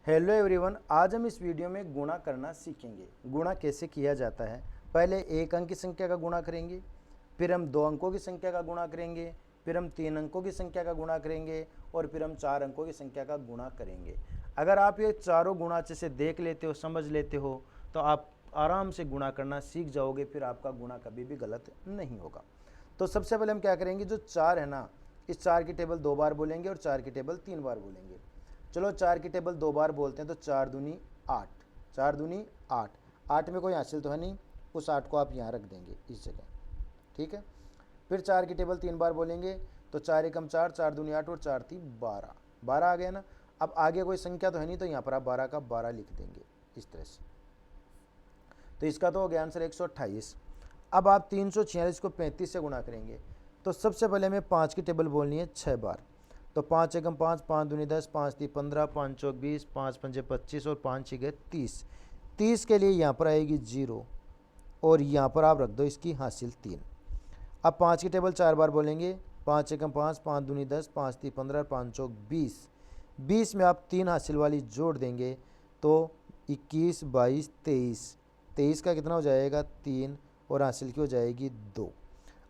Hello everyone, आज हम इस वीडियो में गुणा करना सीखेंगे। गुणा कैसे किया जाता है। पहले एक अंक की संख्या का गुणा करेंगे, फिर हम दो अंकों की संख्या का गुणा करेंगे, फिर हम तीन अंकों की संख्या का गुणा करेंगे और फिर हम चार अंकों की संख्या का गुणा करेंगे। अगर आप ये चारों गुणा अच्छे से देख लेते हो, समझ लेते हो, तो आप आराम से गुणा करना सीख जाओगे। फिर आपका गुणा कभी भी गलत नहीं होगा। तो सबसे पहले हम क्या करेंगे, जो चार है ना, इस चार की टेबल दो बार बोलेंगे और चार की टेबल तीन बार बोलेंगे। चलो चार की टेबल दो बार बोलते हैं, तो चार दूनी आठ, चार दूनी आठ। आठ में कोई हासिल तो है नहीं, उस आठ को आप यहाँ रख देंगे इस जगह, ठीक है। फिर चार की टेबल तीन बार बोलेंगे, तो चार एकम चार, चार दूनी आठ और चार तीन बारह, बारह आ गया ना। अब आगे कोई संख्या तो है नहीं, तो यहाँ पर आप बारह का बारह लिख देंगे इस तरह से। तो इसका तो हो गया आंसर 128। अब आप 346 को 35 से गुणा करेंगे। तो सबसे पहले हमें पाँच की टेबल बोलनी है 6 बार। तो पाँच एकम पाँच, पाँच दूनी 10, पाँच ती 15, पाँच चौक 20, पाँच पंजे 25 और पाँच छः 30। 30 के लिए यहाँ पर आएगी 0 और यहाँ पर आप रख दो इसकी हासिल 3। अब पाँच की टेबल चार बार बोलेंगे। पाँच एकम पाँच, पाँच दूनी 10, पाँच ती 15, पाँच चौक 20। 20 में आप तीन हासिल वाली जोड़ देंगे तो 21, 22, 23। 23 का कितना हो जाएगा 3 और हासिल की हो जाएगी 2।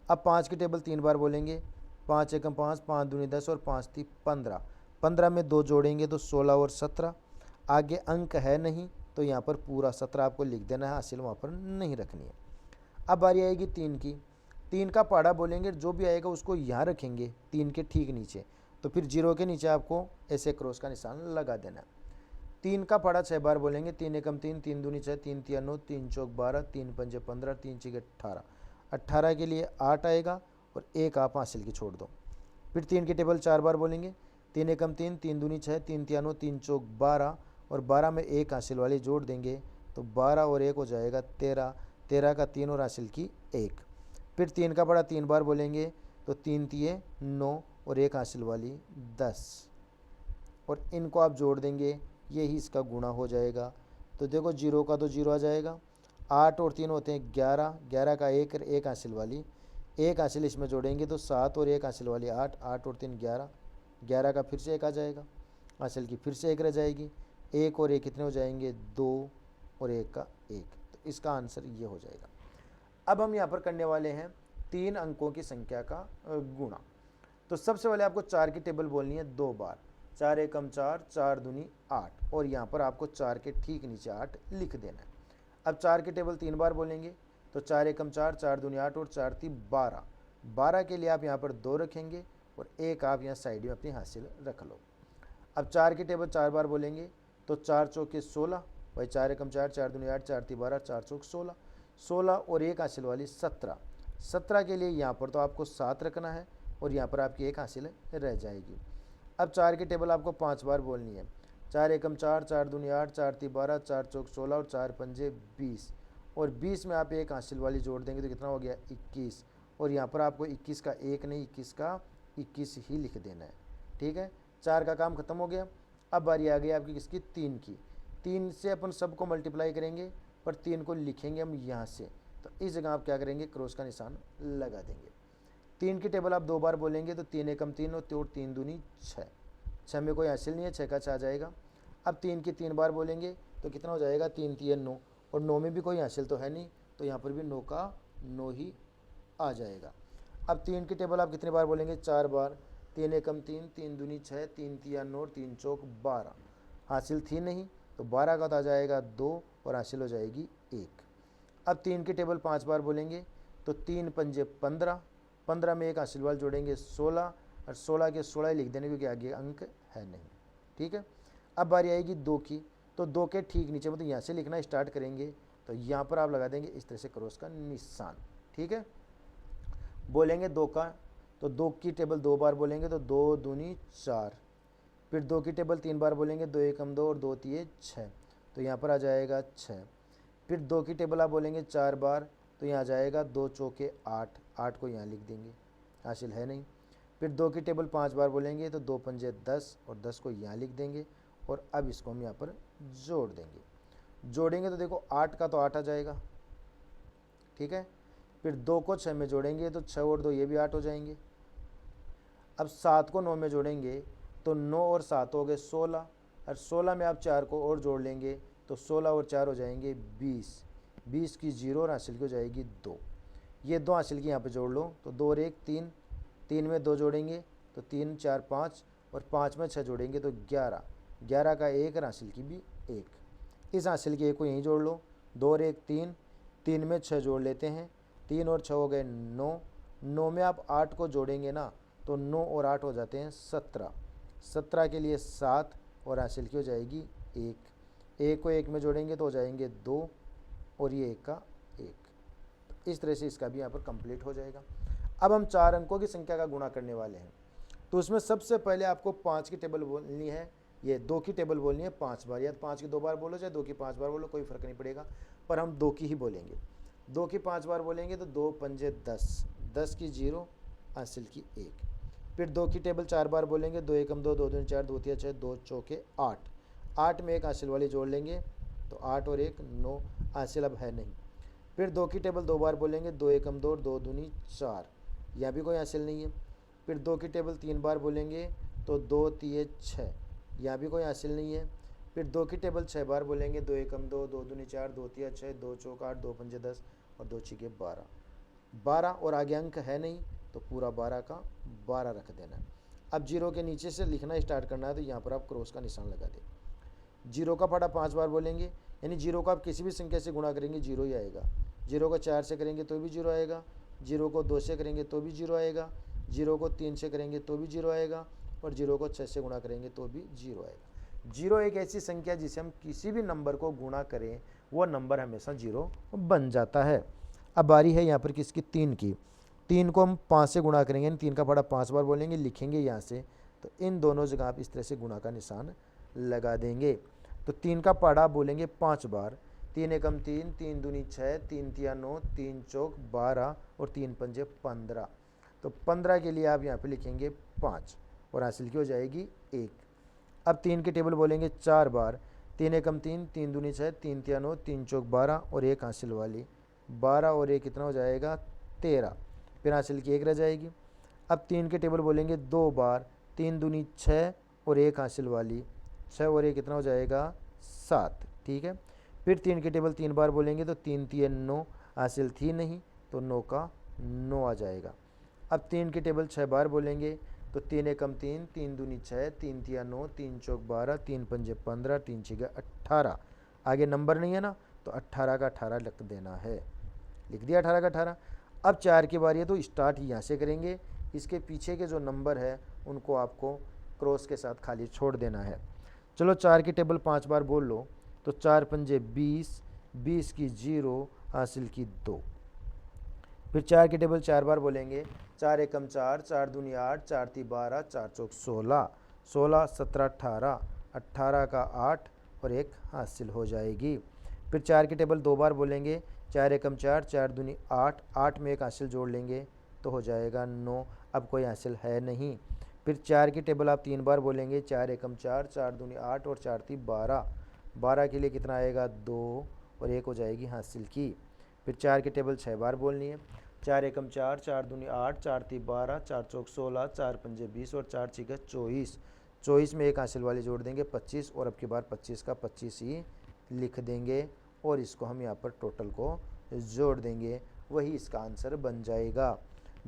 अब पाँच की टेबल तीन बार बोलेंगे। पाँच एकम पाँच, पाँच दूनी 10 और पाँच ती 15। 15 में दो जोड़ेंगे तो 16 और 17। आगे अंक है नहीं, तो यहाँ पर पूरा 17 आपको लिख देना है, हासिल वहाँ पर नहीं रखनी है। अब बारी आएगी तीन की। तीन का पहाड़ा बोलेंगे, जो भी आएगा उसको यहाँ रखेंगे तीन के ठीक नीचे। तो फिर जीरो के नीचे आपको ऐसे क्रॉस का निशान लगा देना है। तीन का पहाड़ा 6 बार बोलेंगे। तीन एकम तीन, तीन दूनी 6, तीन तिया 9, तीन चौक 12, तीन पंजे 15, तीन छः 18। 18 के लिए 8 आएगा और एक आप हासिल की छोड़ दो। फिर तीन की टेबल चार बार बोलेंगे। तीन एकम तीन, तीन दूनी 6, तीन तिया 9, तीन चौक 12 और 12 में एक हासिल वाली जोड़ देंगे तो 12 और एक हो जाएगा 13। 13 का 3 और हासिल की 1। फिर तीन का पहाड़ा तीन बार बोलेंगे, तो तीन तिये 9 और एक हासिल वाली 10 और इनको आप जोड़ देंगे, यही इसका गुणा हो जाएगा। तो देखो जीरो का तो जीरो आ जाएगा। 8 और 3 होते हैं 11, 11 का एक और एक हासिल वाली, एक हासिल इसमें जोड़ेंगे तो 7 और एक हासिल वाली 8, 8 और 3 11, 11 का फिर से एक आ जाएगा, हासिल की फिर से एक रह जाएगी। एक और एक कितने हो जाएंगे 2 और एक का एक। तो इसका आंसर ये हो जाएगा। अब हम यहाँ पर करने वाले हैं तीन अंकों की संख्या का गुणा। तो सबसे पहले आपको चार की टेबल बोलनी है दो बार। चार एकम चार, चार दूनी 8 और यहाँ पर आपको चार के ठीक नीचे 8 लिख देना है। अब चार की टेबल तीन बार बोलेंगे, तो चार एकम चार, चार दूनी 8 और चार ती 12। 12 के लिए आप यहाँ पर दो रखेंगे और एक आप यहाँ साइड में अपनी हासिल रख लो। अब चार की टेबल चार बार बोलेंगे, तो चार चौके 16, भाई चार एकम चार, चार दूनी 8, चार ती 12, चार चौक 16। 16 और एक हासिल वाली 17। 17 के लिए यहाँ पर तो आपको 7 रखना है और यहाँ पर आपकी एक हासिल रह जाएगी। अब चार की टेबल आपको पाँच बार बोलनी है। चार एकम चार, चार दूनी 8, चार ती 12, चार चौक 16 और चार पंजे 20 और 20 में आप एक हासिल वाली जोड़ देंगे तो कितना हो गया 21 और यहाँ पर आपको 21 का एक नहीं 21 का 21 ही लिख देना है, ठीक है। चार का काम खत्म हो गया। अब बारी आ गई आपकी किसकी, तीन की। तीन से अपन सबको मल्टीप्लाई करेंगे पर तीन को लिखेंगे हम यहाँ से, तो इस जगह आप क्या करेंगे क्रॉस का निशान लगा देंगे। तीन की टेबल आप दो बार बोलेंगे, तो तीन एकम तीन और तीन दूनी 6। 6 में कोई हासिल नहीं है, 6 का 6 आ जाएगा। अब तीन की तीन बार बोलेंगे तो कितना हो जाएगा, तीन तीन 9 और 9 में भी कोई हासिल तो है नहीं, तो यहाँ पर भी 9 का 9 ही आ जाएगा। अब तीन की टेबल आप कितने बार बोलेंगे, चार बार। तीन एकम तीन, तीन दूनी 6, तीन तिया 9, तीन चौक 12। हासिल थी नहीं, तो 12 का तो आ जाएगा 2 और हासिल हो जाएगी 1। अब तीन की टेबल पाँच बार बोलेंगे, तो तीन पंजे 15, 15 में एक हासिल वाल जोड़ेंगे 16 और 16 के 16 ही लिख देने क्योंकि आगे अंक है नहीं, ठीक है। अब बारी आएगी दो की, तो दो के ठीक नीचे मतलब यहाँ से लिखना स्टार्ट करेंगे, तो यहाँ पर आप लगा देंगे इस तरह से क्रॉस का निशान, ठीक है। बोलेंगे दो का, तो दो की टेबल दो बार बोलेंगे, तो दो दूनी 4। फिर दो की टेबल तीन बार बोलेंगे, दो एकम 2 और दो तिये 6, तो यहाँ पर आ जाएगा 6। फिर दो की टेबल आप बोलेंगे चार बार, तो यहाँ आ जाएगा दो चौके 8, 8 को यहाँ लिख देंगे, हासिल है नहीं। फिर दो की टेबल पाँच बार बोलेंगे, तो दो पंजे 10 और 10 को यहाँ लिख देंगे और अब इसको हम यहाँ पर जोड़ देंगे। जोड़ेंगे तो देखो 8 का तो 8 आ जाएगा, ठीक है। फिर दो को 6 में जोड़ेंगे तो 6 और 2 ये भी 8 हो जाएंगे। अब 7 को 9 में जोड़ेंगे तो 9 और 7 हो गए 16 और 16 में आप 4 को और जोड़ लेंगे तो 16 और 4 हो जाएंगे 20, 20 की 0 और हासिल की हो जाएगी 2। ये 2 हासिल की यहाँ पे जोड़ लो तो 2 और 1 3, 3 में 2 जोड़ेंगे तो 3 4 5 और 5 में 6 जोड़ेंगे तो 11, 11 का 1 और हासिल की भी 1। इस हासिल की 1 को यहीं जोड़ लो, 2 और 1 3, 3 में 6 जोड़ लेते हैं, 3 और 6 हो गए 9, 9 में आप 8 को जोड़ेंगे ना तो 9 और 8 हो जाते हैं 17, 17 के लिए 7 और हासिल की हो जाएगी 1, 1 को 1 में जोड़ेंगे तो हो जाएंगे 2 और ये 1 का 1। इस तरह से इसका भी यहाँ पर कंप्लीट हो जाएगा। अब हम 4 अंकों की संख्या का गुणा करने वाले हैं, तो उसमें सबसे पहले आपको 5 की टेबल बोलनी है, ये 2 की टेबल बोलनी है 5 बार, या 5 की 2 बार बोलो चाहे 2 की 5 बार बोलो, कोई फ़र्क नहीं पड़ेगा, पर हम 2 की ही बोलेंगे। 2 की 5 बार बोलेंगे तो 2 पंजे 10, 10 की 0 हासिल की 1। फिर 2 की टेबल 4 बार बोलेंगे, 2 एकम 2, 2 दूनी 4, 2 तिया 6, 2 चौके 8, 8 में 1 हासिल वाली जोड़ लेंगे तो 8 और 1 9, हासिल अब है नहीं। फिर 2 की टेबल 2 बार बोलेंगे, 2 एकम 2, 2 दूनी 4, यहाँ भी कोई हासिल नहीं है। फिर 2 की टेबल 3 बार बोलेंगे तो 2 तिये 6, यहाँ भी कोई हासिल नहीं है। फिर 2 की टेबल 6 बार बोलेंगे, 2 एकम 2, 2 दूनी 4, 2 तिया 6, 2 चौक 8, 2 पंजे 10 और 2 छिके 12, 12 और आगे अंक है नहीं तो पूरा 12 का 12 रख देना है। अब 0 के नीचे से लिखना स्टार्ट करना है तो यहाँ पर आप क्रॉस का निशान लगा दें। 0 का पढ़ा 5 बार बोलेंगे, यानी 0 को आप किसी भी संख्या से गुणा करेंगे 0 ही आएगा। 0 को 4 से करेंगे तो भी 0 आएगा, 0 को 2 से करेंगे तो भी 0 आएगा, 0 को 3 से करेंगे तो भी 0 आएगा, और 0 को 6 से गुणा करेंगे तो भी 0 आएगा। 0 एक ऐसी संख्या जिसे हम किसी भी नंबर को गुणा करें वो नंबर हमेशा 0 बन जाता है। अब बारी है यहाँ पर किसकी, 3 की। 3 को हम 5 से गुणा करेंगे, 3 का पढ़ा 5 बार बोलेंगे, लिखेंगे यहाँ से, तो इन दोनों जगह आप इस तरह से गुणा का निशान लगा देंगे। तो 3 का पढ़ा बोलेंगे 5 बार, 3 एकम 3, 3 दूनी 6, 3 तिया 9, 3 चौक 12 और 3 पंजे 15, तो 15 के लिए आप यहाँ पे लिखेंगे 5 और हासिल की हो जाएगी 1। अब 3 की टेबल बोलेंगे 4 बार, 3 एकम 3, 3 दूनी 6, 3 तिया 9, 3 चौक 12 और 1 हासिल वाली, 12 और 1 कितना हो जाएगा 13, फिर हासिल की 1 रह जाएगी। अब 3 के टेबल बोलेंगे 2 बार, 3 दूनी 6 और 1 हासिल वाली, 6 और 1 कितना हो जाएगा 7, ठीक है। फिर 3 की टेबल 3 बार बोलेंगे तो 3 तिया 9, हासिल थी नहीं तो 9 का 9 आ जाएगा। अब 3 की टेबल 6 बार बोलेंगे तो 3 एकम 3, 3 दूनी 6, 3 तिया 9, 3 चौक 12, 3 पंजे 15, 3 छिगे 18, आगे नंबर नहीं है ना तो 18 का 18 लिख देना है, लिख दिया 18 का 18। अब 4 की बारी है तो स्टार्ट यहाँ से करेंगे, इसके पीछे के जो नंबर है उनको आपको क्रॉस के साथ खाली छोड़ देना है। चलो 4 की टेबल 5 बार बोल लो तो 4 पंजे 20, 20 की 0 हासिल की 2। फिर 4 की टेबल 4 बार बोलेंगे, 4 एकम 4, 4 दूनी 8, 4 ती 12, 4 चौक 16, 16 17 18, 18 का 8 और 1 हासिल हो जाएगी। फिर 4 की टेबल 2 बार बोलेंगे, 4 एकम 4, 4 दूनी 8, 8 में 1 हासिल जोड़ लेंगे तो हो जाएगा 9, अब कोई हासिल है नहीं। फिर 4 की टेबल आप 3 बार बोलेंगे, 4 एकम 4, 4 दूनी 8 और 4 ती 12, 12 के लिए कितना आएगा 2 और 1 हो जाएगी हासिल की। फिर 4 की टेबल 6 बार बोलनी है, 4 एकम 4, 4 दूनी 8, 4 ती 12, 4 चौक 16, 4 पंजे 20 और 4 छिके 24, 24 में 1 हासिल वाली जोड़ देंगे 25 और अब की बार 25 का 25 ही लिख देंगे और इसको हम यहाँ पर टोटल को जोड़ देंगे, वही इसका आंसर बन जाएगा।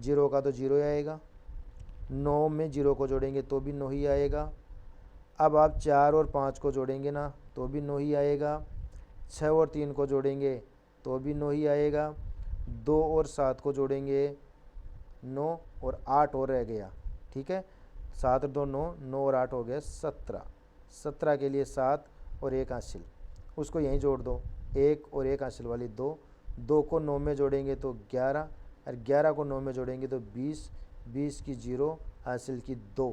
0 का तो 0 ही आएगा, 9 में 0 को जोड़ेंगे तो भी 9 ही आएगा। अब आप 4 और 5 को जोड़ेंगे ना तो भी 9 ही आएगा, 6 और 3 को जोड़ेंगे तो भी 9 ही आएगा, 2 और 7 को जोड़ेंगे 9 और 8 और रह गया, ठीक है, 7 और 2 9, 9 और 8 हो गया 17, 17 के लिए 7 और 1 हासिल, उसको यहीं जोड़ दो, 1 और 1 हासिल वाली 2, 2 को 9 में जोड़ेंगे तो 11 और 11 को 9 में जोड़ेंगे तो 20, 20 की 0 हासिल की 2,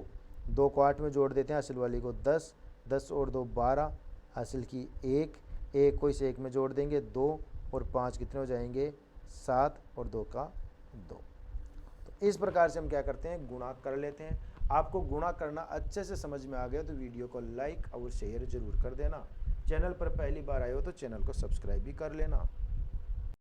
2 को 8 में जोड़ देते हैं हासिल वाली को 10, 10 और 2 12 हासिल की 1, 1 को इस 1 में जोड़ देंगे 2 और 5 कितने हो जाएंगे 7 और 2 का 2। तो इस प्रकार से हम क्या करते हैं गुणा कर लेते हैं। आपको गुणा करना अच्छे से समझ में आ गया तो वीडियो को लाइक और शेयर जरूर कर देना। चैनल पर पहली बार आए हो तो चैनल को सब्सक्राइब भी कर लेना।